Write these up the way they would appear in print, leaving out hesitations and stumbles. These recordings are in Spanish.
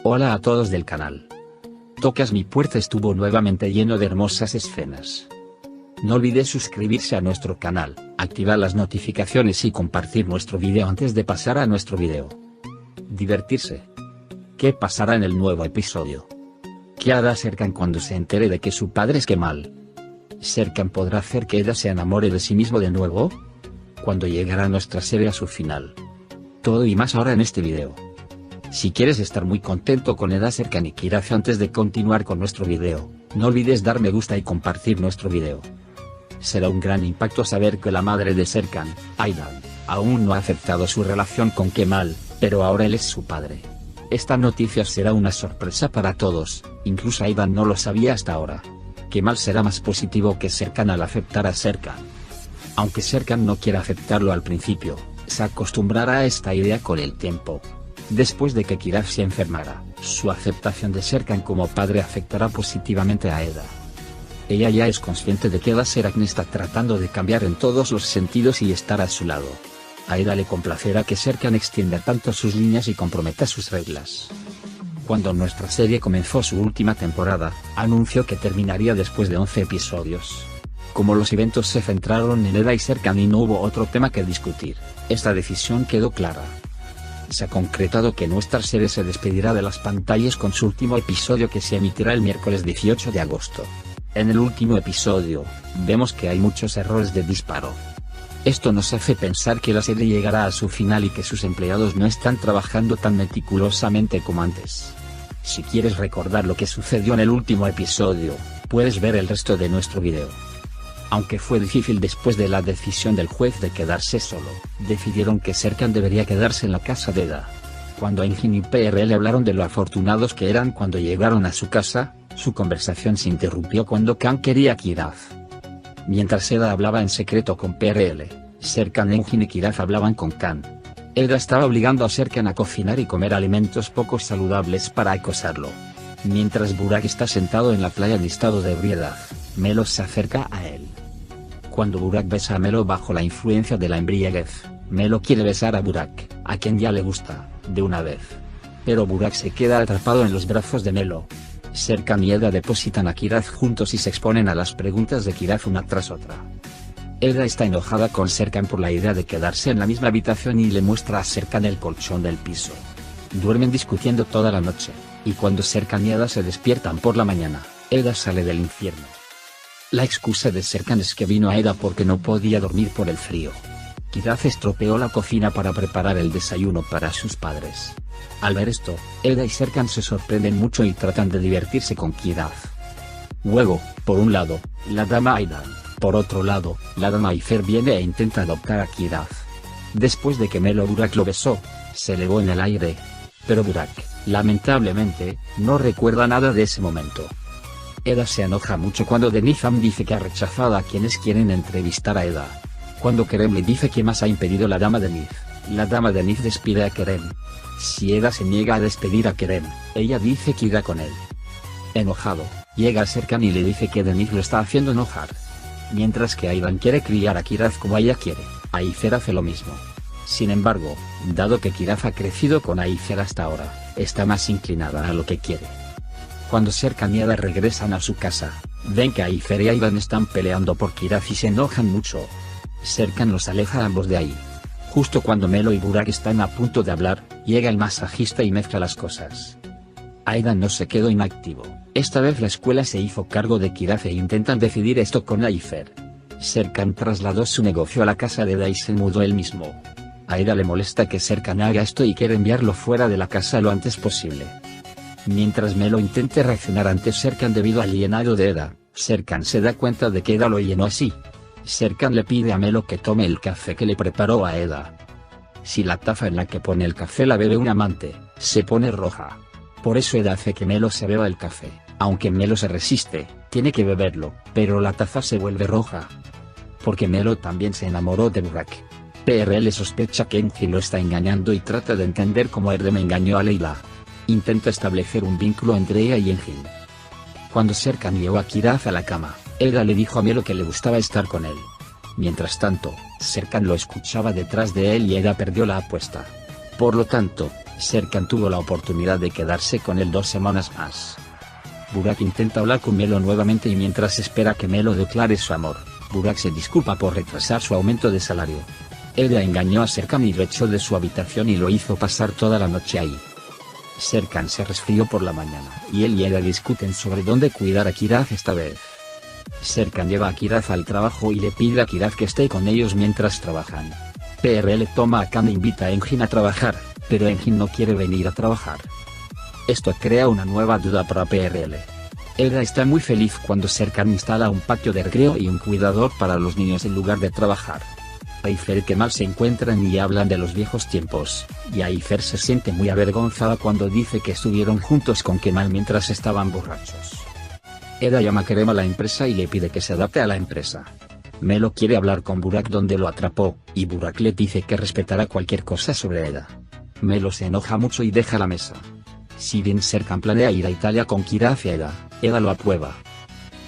Hola a todos del canal. Tocas mi puerta estuvo nuevamente lleno de hermosas escenas. No olvides suscribirse a nuestro canal, activar las notificaciones y compartir nuestro video antes de pasar a nuestro video. Divertirse. ¿Qué pasará en el nuevo episodio? ¿Qué hará Serkan cuando se entere de que su padre es Kemal? ¿Serkan podrá hacer que Eda se enamore de sí mismo de nuevo? ¿Cuándo llegará nuestra serie a su final? Todo y más ahora en este video. Si quieres estar muy contento con Eda, Serkan y Kiraz antes de continuar con nuestro video, no olvides dar me gusta y compartir nuestro video. Será un gran impacto saber que la madre de Serkan, Aydan, aún no ha aceptado su relación con Kemal, pero ahora él es su padre. Esta noticia será una sorpresa para todos, incluso Aydan no lo sabía hasta ahora. Kemal será más positivo que Serkan al aceptar a Serkan. Aunque Serkan no quiera aceptarlo al principio, se acostumbrará a esta idea con el tiempo. Después de que Kiraz se enfermara, su aceptación de Serkan como padre afectará positivamente a Eda. Ella ya es consciente de que Eda Serkan está tratando de cambiar en todos los sentidos y estar a su lado. A Eda le complacerá que Serkan extienda tanto sus líneas y comprometa sus reglas. Cuando nuestra serie comenzó su última temporada, anunció que terminaría después de 11 episodios. Como los eventos se centraron en Eda y Serkan y no hubo otro tema que discutir, esta decisión quedó clara. Se ha concretado que nuestra serie se despedirá de las pantallas con su último episodio que se emitirá el miércoles 18 de agosto. En el último episodio, vemos que hay muchos errores de disparo. Esto nos hace pensar que la serie llegará a su final y que sus empleados no están trabajando tan meticulosamente como antes. Si quieres recordar lo que sucedió en el último episodio, puedes ver el resto de nuestro video. Aunque fue difícil después de la decisión del juez de quedarse solo, decidieron que Serkan debería quedarse en la casa de Eda. Cuando Engin y PRL hablaron de lo afortunados que eran cuando llegaron a su casa, su conversación se interrumpió cuando Khan quería a Kiraz. Mientras Eda hablaba en secreto con PRL, Serkan, Engin y Kiraz hablaban con Khan. Eda estaba obligando a Serkan a cocinar y comer alimentos poco saludables para acosarlo. Mientras Burak está sentado en la playa en estado de ebriedad, Melo se acerca a él. Cuando Burak besa a Melo bajo la influencia de la embriaguez, Melo quiere besar a Burak, a quien ya le gusta, de una vez. Pero Burak se queda atrapado en los brazos de Melo. Serkan y Eda depositan a Kiraz juntos y se exponen a las preguntas de Kiraz una tras otra. Eda está enojada con Serkan por la idea de quedarse en la misma habitación y le muestra a Serkan el colchón del piso. Duermen discutiendo toda la noche, y cuando Serkan y Eda se despiertan por la mañana, Eda sale del infierno. La excusa de Serkan es que vino a Eda porque no podía dormir por el frío. Kiraz estropeó la cocina para preparar el desayuno para sus padres. Al ver esto, Eda y Serkan se sorprenden mucho y tratan de divertirse con Kiraz. Luego, por un lado, la dama Aydan, por otro lado, la dama Ayfer viene e intenta adoptar a Kiraz. Después de que Melo Burak lo besó, se elevó en el aire. Pero Burak, lamentablemente, no recuerda nada de ese momento. Eda se enoja mucho cuando Denizam dice que ha rechazado a quienes quieren entrevistar a Eda. Cuando Kerem le dice que más ha impedido la dama Deniz, la dama Deniz despide a Kerem. Si Eda se niega a despedir a Kerem, ella dice que irá con él. Enojado, llega a Serkan y le dice que Deniz lo está haciendo enojar. Mientras que Aydan quiere criar a Kiraz como ella quiere, Ayfer hace lo mismo. Sin embargo, dado que Kiraz ha crecido con Ayfer hasta ahora, está más inclinada a lo que quiere. Cuando Serkan y Eda regresan a su casa, ven que Ayfer y Aydan están peleando por Kiraz y se enojan mucho. Serkan los aleja a ambos de ahí. Justo cuando Melo y Burak están a punto de hablar, llega el masajista y mezcla las cosas. Aydan no se quedó inactivo, esta vez la escuela se hizo cargo de Kiraz e intentan decidir esto con Ayfer. Serkan trasladó su negocio a la casa de Eda y se mudó él mismo. A Eda le molesta que Serkan haga esto y quiere enviarlo fuera de la casa lo antes posible. Mientras Melo intente reaccionar ante Serkan debido al llenado de Eda, Serkan se da cuenta de que Eda lo llenó así. Serkan le pide a Melo que tome el café que le preparó a Eda. Si la taza en la que pone el café la bebe un amante, se pone roja. Por eso Eda hace que Melo se beba el café, aunque Melo se resiste, tiene que beberlo, pero la taza se vuelve roja. Porque Melo también se enamoró de Burak. PRL sospecha que Engin lo está engañando y trata de entender cómo Erdem engañó a Leyla. Intenta establecer un vínculo entre ella y Engin. Cuando Serkan llevó a Kiraz a la cama, Eda le dijo a Melo que le gustaba estar con él. Mientras tanto, Serkan lo escuchaba detrás de él y Eda perdió la apuesta. Por lo tanto, Serkan tuvo la oportunidad de quedarse con él 2 semanas más. Burak intenta hablar con Melo nuevamente y mientras espera que Melo declare su amor, Burak se disculpa por retrasar su aumento de salario. Eda engañó a Serkan y lo echó de su habitación y lo hizo pasar toda la noche ahí. Serkan se resfrió por la mañana y él y Eda discuten sobre dónde cuidar a Kiraz esta vez. Serkan lleva a Kiraz al trabajo y le pide a Kiraz que esté con ellos mientras trabajan. PRL toma a Khan e invita a Engin a trabajar, pero Engin no quiere venir a trabajar. Esto crea una nueva duda para PRL. Eda está muy feliz cuando Serkan instala un patio de recreo y un cuidador para los niños en lugar de trabajar. Ayfer y Kemal se encuentran y hablan de los viejos tiempos, y Ayfer se siente muy avergonzada cuando dice que estuvieron juntos con Kemal mientras estaban borrachos. Eda llama a Kerem a la empresa y le pide que se adapte a la empresa. Melo quiere hablar con Burak donde lo atrapó, y Burak le dice que respetará cualquier cosa sobre Eda. Melo se enoja mucho y deja la mesa. Si bien Serkan planea ir a Italia con Kiraz y Eda lo aprueba.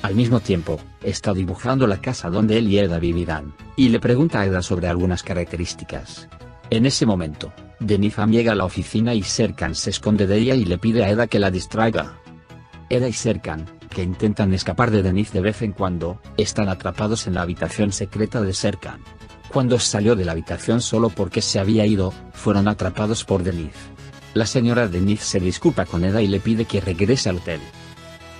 Al mismo tiempo, está dibujando la casa donde él y Eda vivirán, y le pregunta a Eda sobre algunas características. En ese momento, Denizam llega a la oficina y Serkan se esconde de ella y le pide a Eda que la distraiga. Eda y Serkan, que intentan escapar de Deniz de vez en cuando, están atrapados en la habitación secreta de Serkan. Cuando salió de la habitación solo porque se había ido, fueron atrapados por Deniz. La señora Deniz se disculpa con Eda y le pide que regrese al hotel.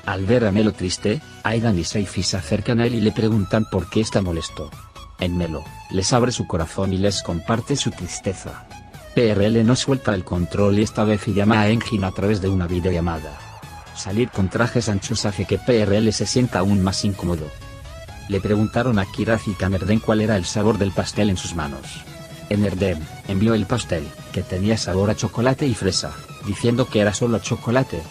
Al ver a Melo triste, Aidan y Seifi se acercan a él y le preguntan por qué está molesto. En Melo, les abre su corazón y les comparte su tristeza. PRL no suelta el control y esta vez llama a Engin a través de una videollamada. Salir con trajes anchos hace que PRL se sienta aún más incómodo. Le preguntaron a Kiraz y Kanerdem cuál era el sabor del pastel en sus manos. Enerdem envió el pastel, que tenía sabor a chocolate y fresa, diciendo que era solo chocolate.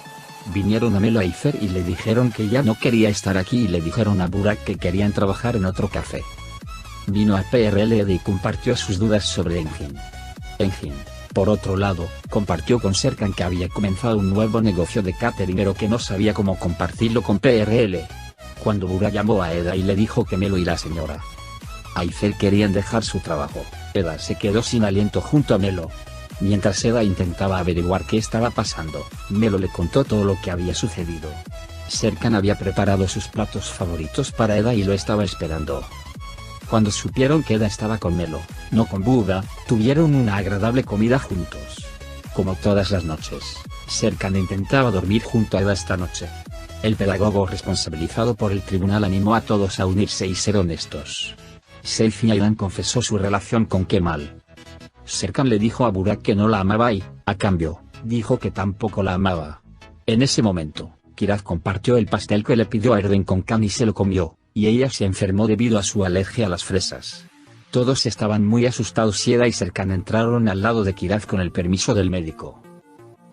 Vinieron a Melo Ayfer y le dijeron que ya no quería estar aquí y le dijeron a Burak que querían trabajar en otro café. Vino a PRL y compartió sus dudas sobre Engin. Engin, por otro lado, compartió con Serkan que había comenzado un nuevo negocio de catering pero que no sabía cómo compartirlo con PRL. Cuando Burak llamó a Eda y le dijo que Melo y la señora Ayfer querían dejar su trabajo, Eda se quedó sin aliento junto a Melo. Mientras Eda intentaba averiguar qué estaba pasando, Melo le contó todo lo que había sucedido. Serkan había preparado sus platos favoritos para Eda y lo estaba esperando. Cuando supieron que Eda estaba con Melo, no con Buga, tuvieron una agradable comida juntos. Como todas las noches, Serkan intentaba dormir junto a Eda esta noche. El pedagogo responsabilizado por el tribunal animó a todos a unirse y ser honestos. Seifi Aidan confesó su relación con Kemal. Serkan le dijo a Burak que no la amaba y, a cambio, dijo que tampoco la amaba. En ese momento, Kiraz compartió el pastel que le pidió a Erdem con Khan y se lo comió, y ella se enfermó debido a su alergia a las fresas. Todos estaban muy asustados y Eda y Serkan entraron al lado de Kiraz con el permiso del médico.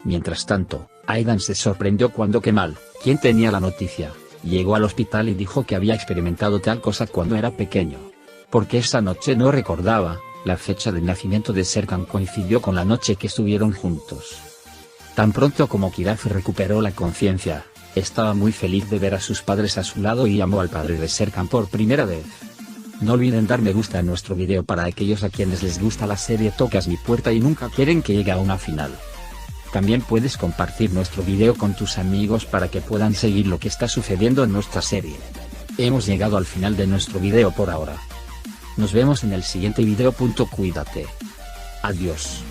Mientras tanto, Aidan se sorprendió cuando Kemal, quien tenía la noticia, llegó al hospital y dijo que había experimentado tal cosa cuando era pequeño. Porque esa noche no recordaba. La fecha del nacimiento de Serkan coincidió con la noche que estuvieron juntos. Tan pronto como Kiraz recuperó la conciencia, estaba muy feliz de ver a sus padres a su lado y llamó al padre de Serkan por primera vez. No olviden dar me gusta a nuestro video para aquellos a quienes les gusta la serie Tocas mi puerta y nunca quieren que llegue a una final. También puedes compartir nuestro video con tus amigos para que puedan seguir lo que está sucediendo en nuestra serie. Hemos llegado al final de nuestro video por ahora. Nos vemos en el siguiente video. Cuídate. Adiós.